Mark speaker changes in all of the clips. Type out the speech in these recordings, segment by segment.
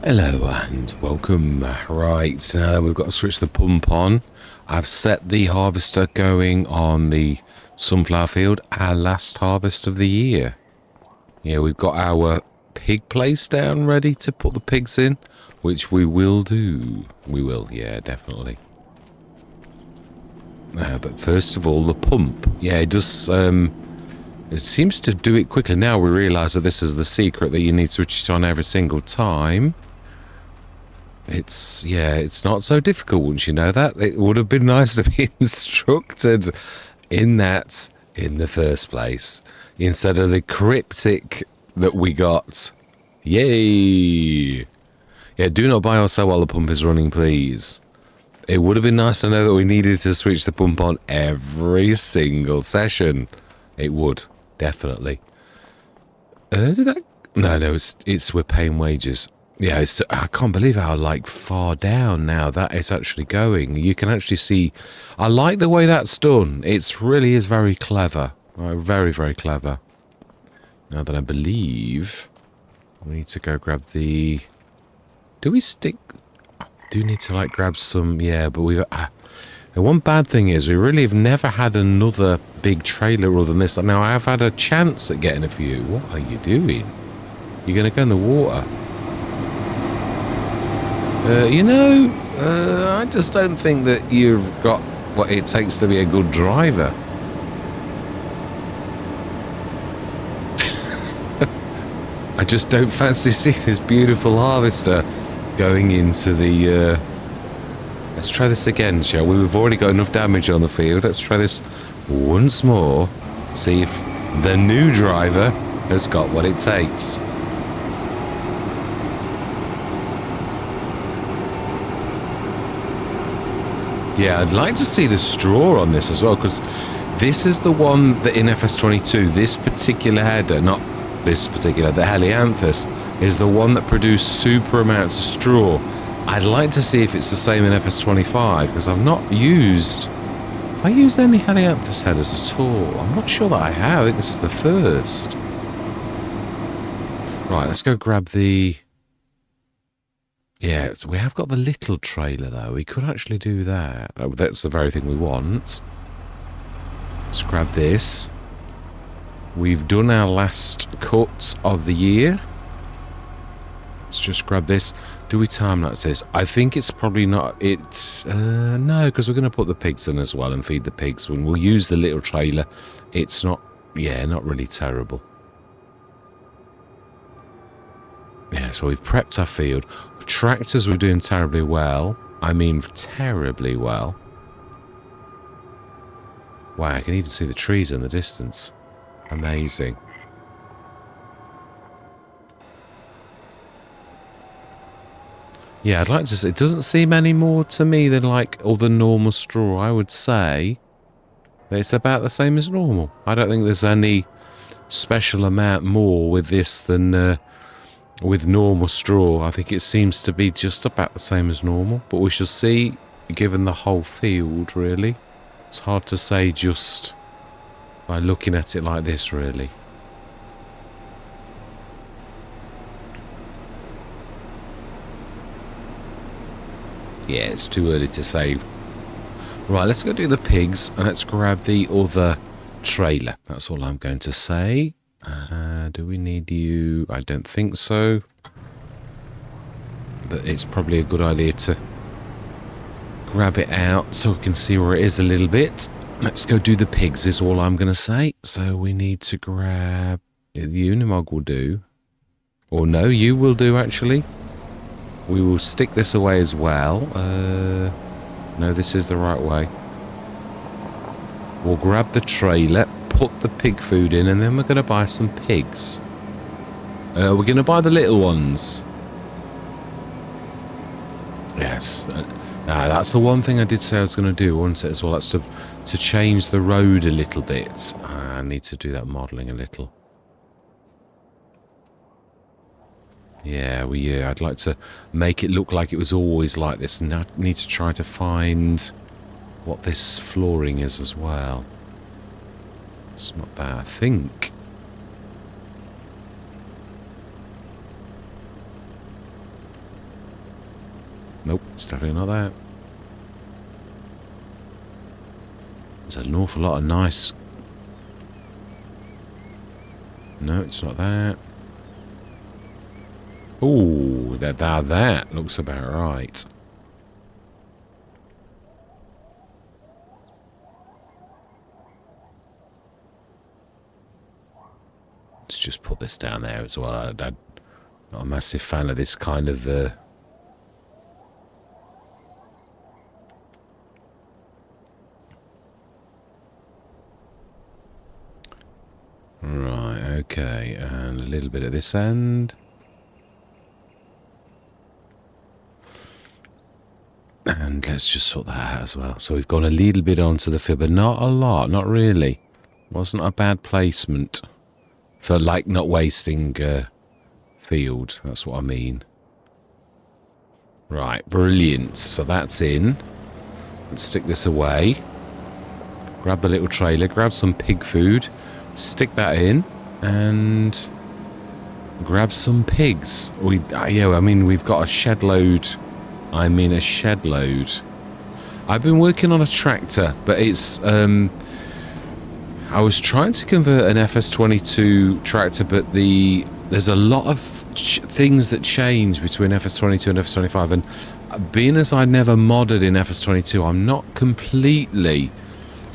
Speaker 1: Hello and welcome. Right, now we've got to switch the pump on. I've set the harvester going on the sunflower field, our last harvest of the year. Yeah, we've got our pig place down ready to put the pigs in, which we will do. We will, yeah, definitely. But first of all, the pump. Yeah, it does, it seems to do it quickly. Now we realise that this is the secret, that you need to switch it on every single time. It's not so difficult once you know that. It would have been nice to be instructed in that in the first place, instead of the cryptic that we got. Yay! Yeah, do not buy or sell while the pump is running, please. It would have been nice to know that we needed to switch the pump on every single session. It would, definitely. Did that? No, it's we're paying wages. Yeah, I can't believe how far down now that it's actually going. You can actually see. I like the way that's done. It really is very clever. Very, very clever. Now that I believe we need to go grab the. Do we stick? I do need to grab some. Yeah, but we. The one bad thing is we really have never had another big trailer other than this. Now I have had a chance at getting a few. What are you doing? You're going to go in the water. I just don't think that you've got what it takes to be a good driver. I just don't fancy seeing this beautiful harvester going into the... Let's try this again, shall we? We've already got enough damage on the field. Let's try this once more. See if the new driver has got what it takes. Yeah, I'd like to see the straw on this as well, because this is the one that in FS22, this particular header, not this particular, the Helianthus, is the one that produced super amounts of straw. I'd like to see if it's the same in FS25, because I've not used... Have I used any Helianthus headers at all? I'm not sure that I have. I think this is the first. Right, let's go grab the... Yeah, so we have got the little trailer, though. We could actually do that. Oh, that's the very thing we want. Let's grab this. We've done our last cut of the year. Let's just grab this. Do we time lapse this? I think it's probably not... It's... no, because we're going to put the pigs in as well and feed the pigs. When we'll use the little trailer, it's not... Yeah, not really terrible. Yeah, so we've prepped our field. Tractors were doing terribly well. I mean, terribly well. Wow, I can even see the trees in the distance. Amazing. Yeah, I'd like to say, it doesn't seem any more to me than all the normal straw. I would say that it's about the same as normal. I don't think there's any special amount more with this than... with normal straw. I think it seems to be just about the same as normal, but we shall see, given the whole field, really. It's hard to say just by looking at it like this, really. Yeah, it's too early to say. Right, let's go do the pigs, and let's grab the other trailer. That's all I'm going to say. Do we need you? I don't think so. But it's probably a good idea to grab it out so we can see where it is a little bit. Let's go do the pigs is all I'm going to say. So we need to grab... The Unimog will do. Or no, you will do actually. We will stick this away as well. No, this is the right way. We'll grab the trailer, put the pig food in, and then we're going to buy some pigs. We're going to buy the little ones. Yes. That's the one thing I did say I was going to do, wasn't it, as well? That's to change the road a little bit. I need to do that modelling a little. Yeah, I'd like to make it look like it was always like this. And I need to try to find what this flooring is as well. It's not that, I think. Nope, it's definitely not that. There's an awful lot of nice... No, it's not that. Ooh, that looks about right. Let's just put this down there as well. I'm not a massive fan of this kind of... Right, okay, and a little bit at this end. And let's just sort that out as well. So we've gone a little bit onto the field, but not a lot, not really. Wasn't a bad placement for, like, not wasting field. That's what I mean. Right, brilliant. So that's in. Let's stick this away. Grab the little trailer, grab some pig food, stick that in, and grab some pigs. Yeah, I mean, we've got a shed load. I mean, a shed load. I've been working on a tractor, but it's... I was trying to convert an FS22 tractor, but there's a lot of things that change between FS22 and FS25, and being as I never modded in FS22, I'm not completely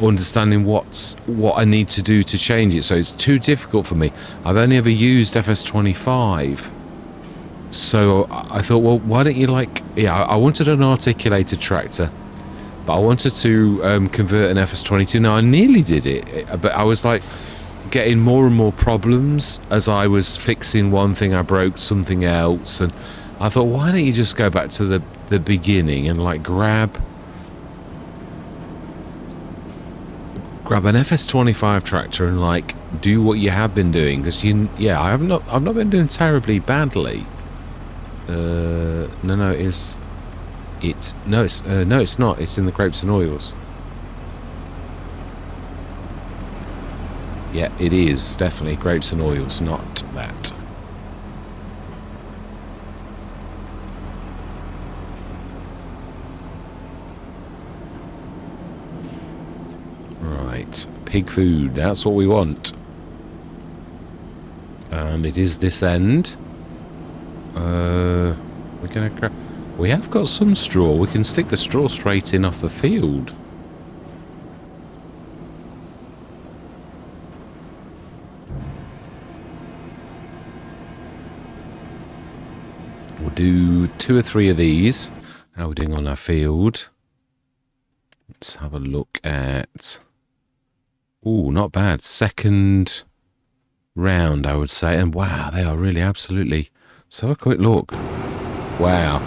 Speaker 1: understanding what I need to do to change it, so it's too difficult for me. I've only ever used FS25, so I thought, well, why don't you, like... Yeah, I wanted an articulated tractor, but I wanted to convert an FS22. Now, I nearly did it, but I was, like, getting more and more problems as I was fixing one thing. I broke something else, and I thought, why don't you just go back to the beginning and, like, grab an FS25 tractor and, like, do what you have been doing, because I've not been doing terribly badly. No, it's not. It's in the grapes and oils. Yeah, it is definitely grapes and oils, not that. Right, pig food. That's what we want. And it is this end. We're gonna grab... We have got some straw. We can stick the straw straight in off the field. We'll do 2 or 3 of these. How are we doing on our field? Let's have a look at... Ooh, not bad. Second round, I would say. And wow, they are really absolutely... So have a quick look. Wow.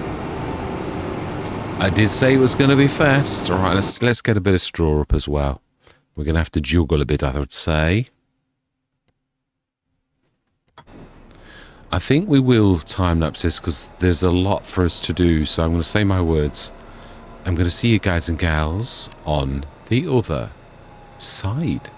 Speaker 1: I did say it was going to be fast. All right, let's get a bit of straw up as well. We're going to have to juggle a bit, I would say. I think we will time-lapse this because there's a lot for us to do. So I'm going to say my words. I'm going to see you guys and gals on the other side.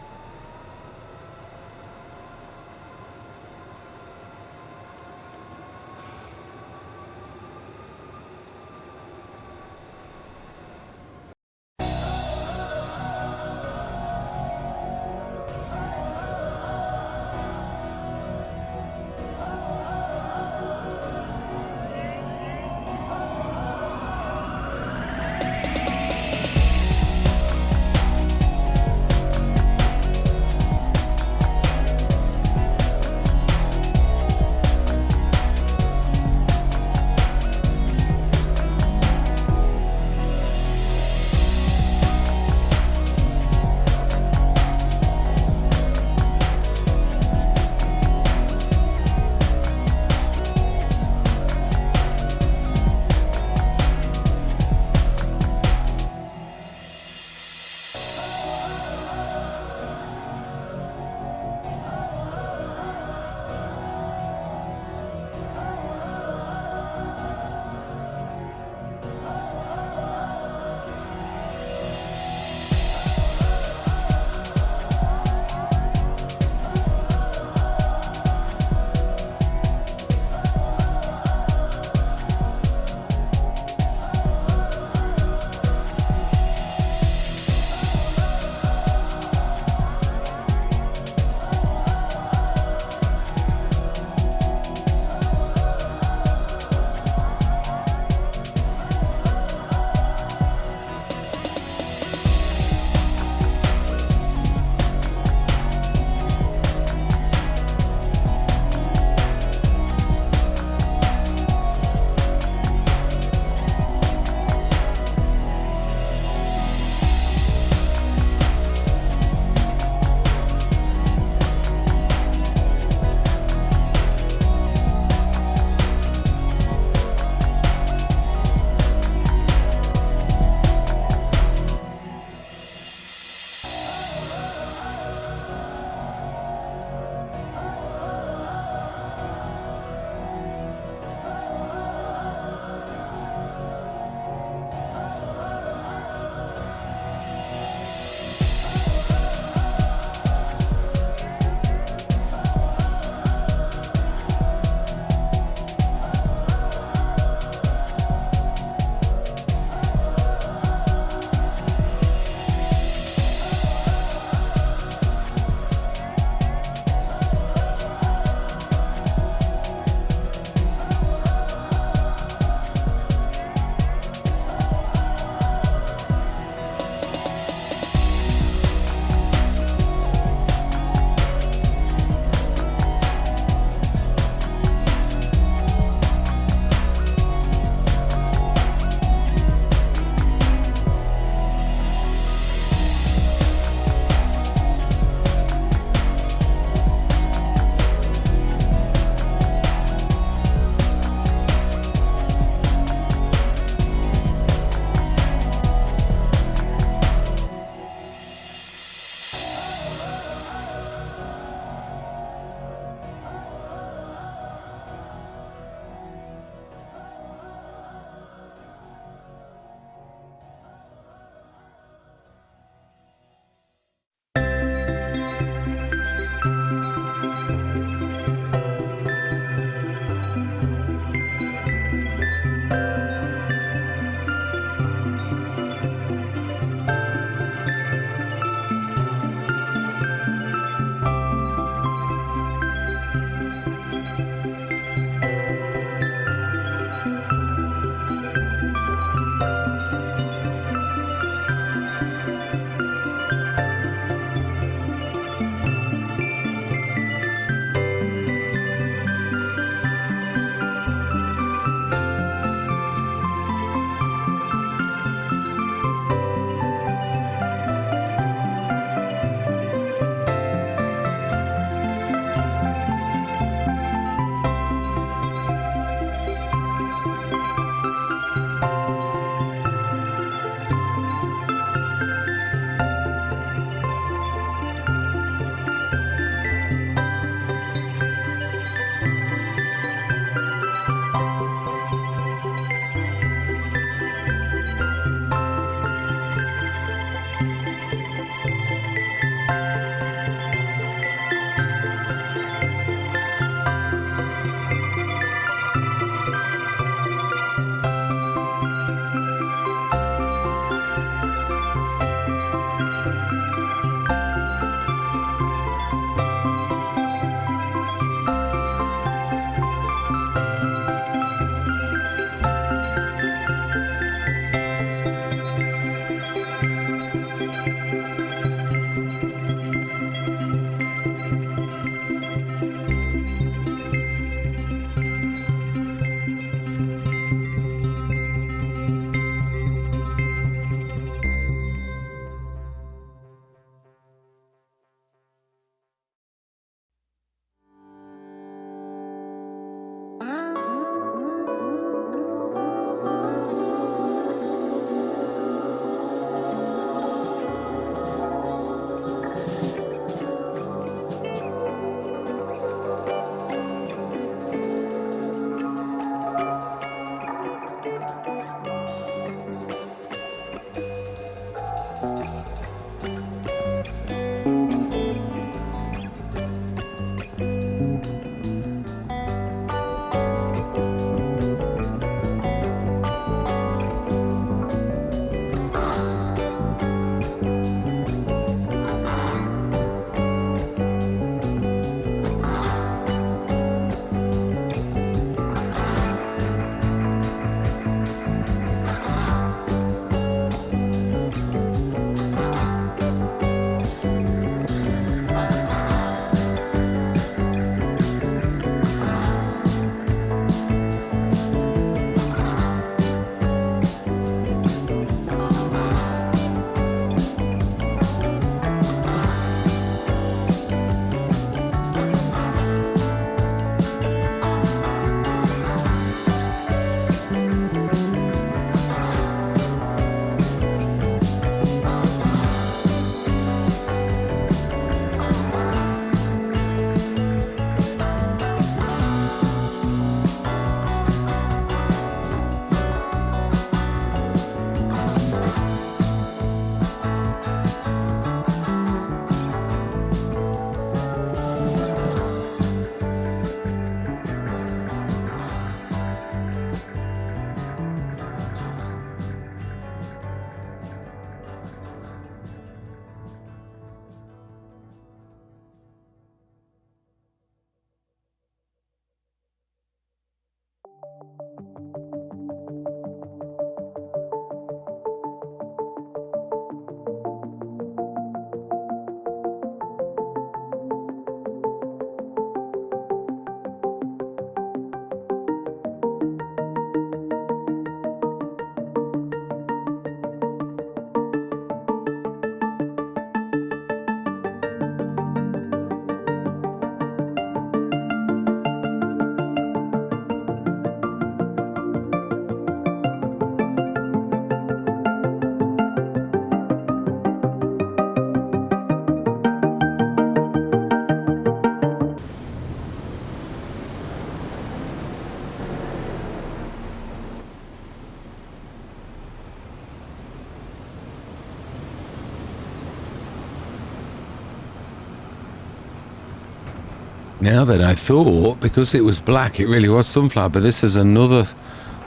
Speaker 1: Now then, I thought because it was black, it really was sunflower, but this is another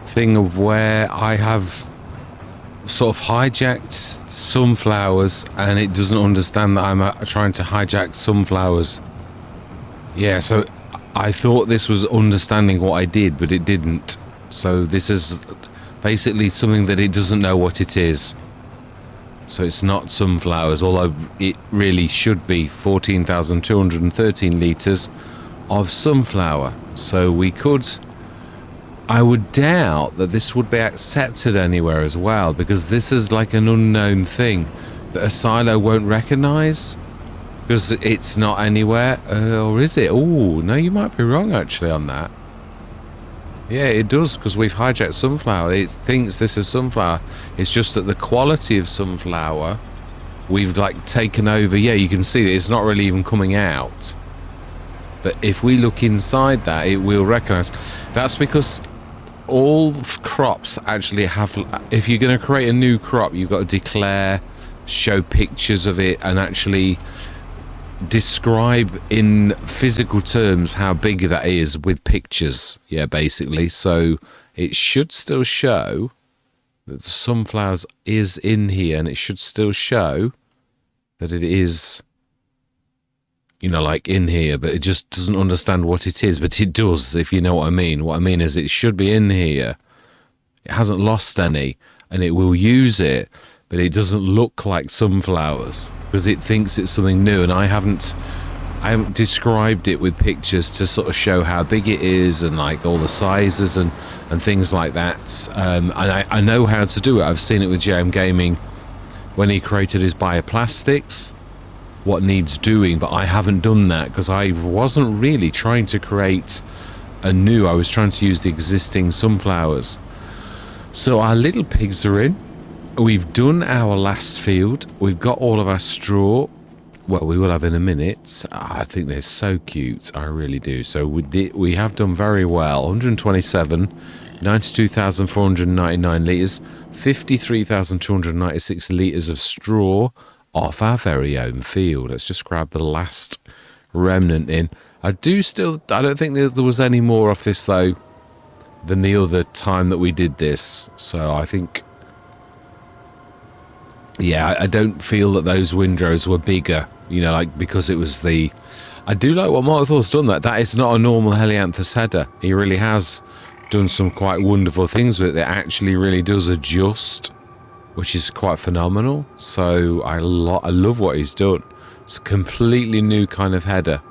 Speaker 1: thing of where I have sort of hijacked sunflowers and it doesn't understand that I'm trying to hijack sunflowers. Yeah, so I thought this was understanding what I did, but it didn't. So this is basically something that it doesn't know what it is. So it's not sunflowers, although it really should be 14,213 litres of sunflower. So we could... I would doubt that this would be accepted anywhere as well, because this is like an unknown thing that a silo won't recognise, because it's not anywhere. Or is it? Oh, no, you might be wrong actually on that. Yeah, it does, because we've hijacked sunflower. It thinks this is sunflower. It's just that the quality of sunflower we've like taken over. Yeah, you can see that it's not really even coming out. But if we look inside that, it will recognise. That's because all crops actually have... If you're going to create a new crop, you've got to declare, show pictures of it, and actually describe in physical terms how big that is with pictures. Yeah, basically. So it should still show that the sunflowers is in here, and it should still show that it is, you know, like in here, but it just doesn't understand what it is. But it does, if you know what I mean. What I mean is it should be in here. It hasn't lost any, and it will use it, but it doesn't look like sunflowers because it thinks it's something new, and I haven't described it with pictures to sort of show how big it is and like all the sizes and things like that. And I know how to do it. I've seen it with JM Gaming when he created his bioplastics, what needs doing, but I haven't done that because I wasn't really trying to create a new. I was trying to use the existing sunflowers. So our little pigs are in. We've done our last field. We've got all of our straw. Well, we will have in a minute. I think they're so cute. I really do. So we have done very well. 127, 92,499 litres, 53,296 litres of straw off our very own field. Let's just grab the last remnant in. I don't think there was any more off this though than the other time that we did this. So I think, yeah, I don't feel that those windrows were bigger, you know, like because it was the... I do like what Marthor's done. That is not a normal Helianthus header. He really has done some quite wonderful things with it. It actually really does adjust, which is quite phenomenal. So I love what he's done. It's a completely new kind of header.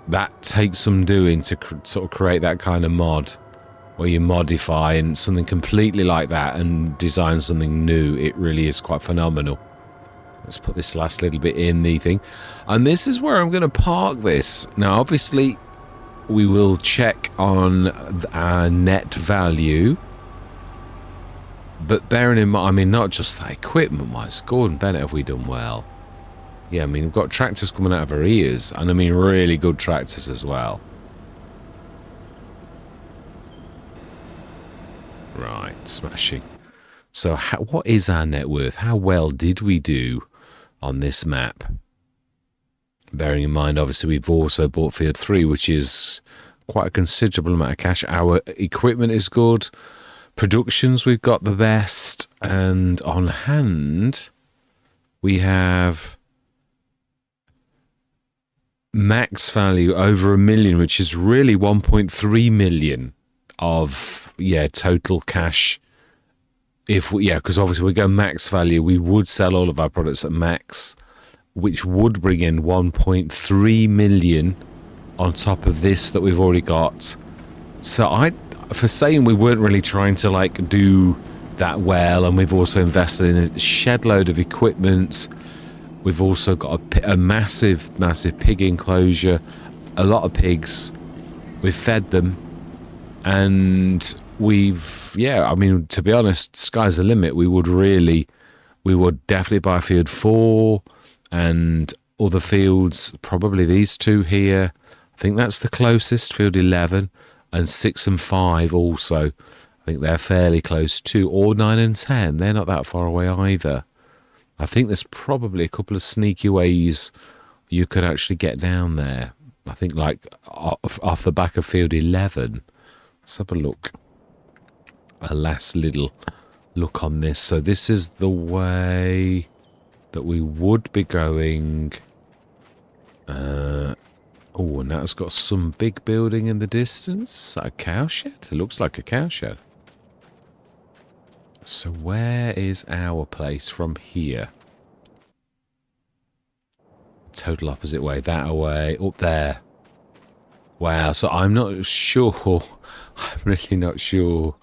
Speaker 1: That takes some doing to sort of create that kind of mod, where you modify and something completely like that and design something new. It really is quite phenomenal. Let's put this last little bit in the thing. And this is where I'm going to park this. Now, obviously, we will check on our net value. But bearing in mind, I mean, not just that equipment-wise, Gordon Bennett, have we done well? Yeah, I mean, we've got tractors coming out of our ears, and I mean really good tractors as well. Right, smashing. So what is our net worth? How well did we do on this map? Bearing in mind, obviously, we've also bought Field 3, which is quite a considerable amount of cash. Our equipment is good. Productions, we've got the best. And on hand, we have max value over 1 million, which is really 1.3 million of, yeah, total cash. If we, yeah, because obviously we go max value, we would sell all of our products at max, which would bring in 1.3 million on top of this that we've already got. So for saying we weren't really trying to like do that well, and we've also invested in a shed load of equipment. We've also got a massive pig enclosure, a lot of pigs. We've fed them, and we've, yeah, I mean, to be honest, sky's the limit. We would definitely buy Field 4 and other fields, probably these two here. I think that's the closest, Field 11, and 6 and 5 also. I think they're fairly close too, or 9 and 10. They're not that far away either. I think there's probably a couple of sneaky ways you could actually get down there. I think like off the back of field 11. Let's have a look. A last little look on this. So this is the way that we would be going. Oh, and that's got some big building in the distance. A cow shed? It looks like a cow shed. So where is our place from here? Total opposite way. That way. Up there. Wow. So I'm not sure. I'm really not sure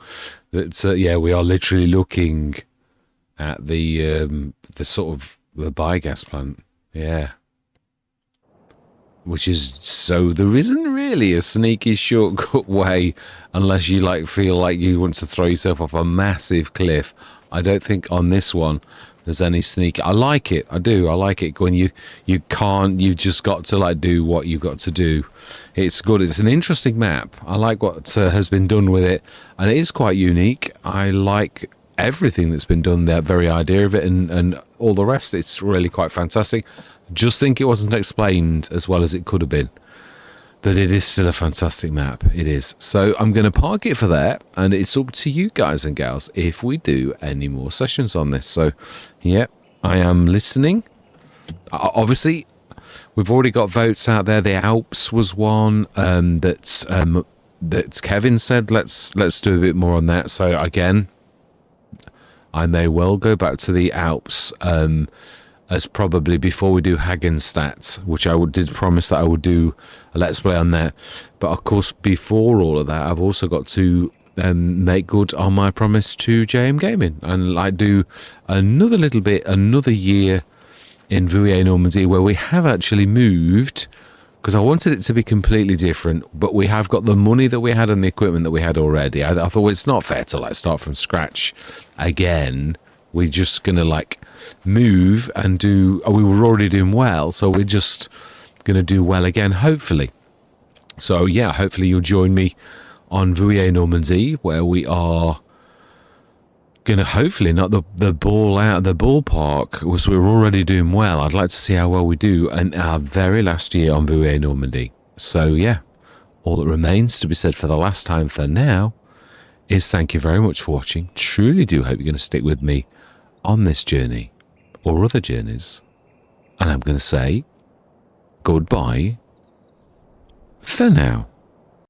Speaker 1: that, yeah, we are literally looking at the sort of the biogas plant. Yeah. Which is, so there isn't really a sneaky shortcut way unless you like feel like you want to throw yourself off a massive cliff. I don't think on this one there's any sneak. I like it. I do. I like it when you can't, you've just got to like do what you've got to do. It's good. It's an interesting map. I like what has been done with it, and it is quite unique. I like everything that's been done there, very idea of it, and all the rest. It's really quite fantastic. Just think it wasn't explained as well as it could have been. But it is still a fantastic map. It is. So I'm going to park it for that, and it's up to you guys and gals if we do any more sessions on this. So, yeah, I am listening. Obviously, we've already got votes out there. The Alps was one that Kevin said let's do a bit more on that. So again, I may well go back to the Alps as probably before we do Hagenstadt, which did promise that I would do a Let's Play on that. But of course, before all of that, I've also got to make good on my promise to JM Gaming and like do another year in Beautiful&Special where we have actually moved, because I wanted it to be completely different, but we have got the money that we had and the equipment that we had already. I thought, well, it's not fair to like start from scratch again. We're just gonna like move and do. We were already doing well, so we're just gonna do well again, hopefully. So yeah, hopefully you'll join me on Beautiful&Special, where we are gonna hopefully knock the ball out of the ballpark, because we're already doing well. I'd like to see how well we do in our very last year on Beautiful&Special. So yeah, all that remains to be said for the last time for now is thank you very much for watching. Truly do hope you're going to stick with me on this journey or other journeys. And I'm going to say goodbye for now.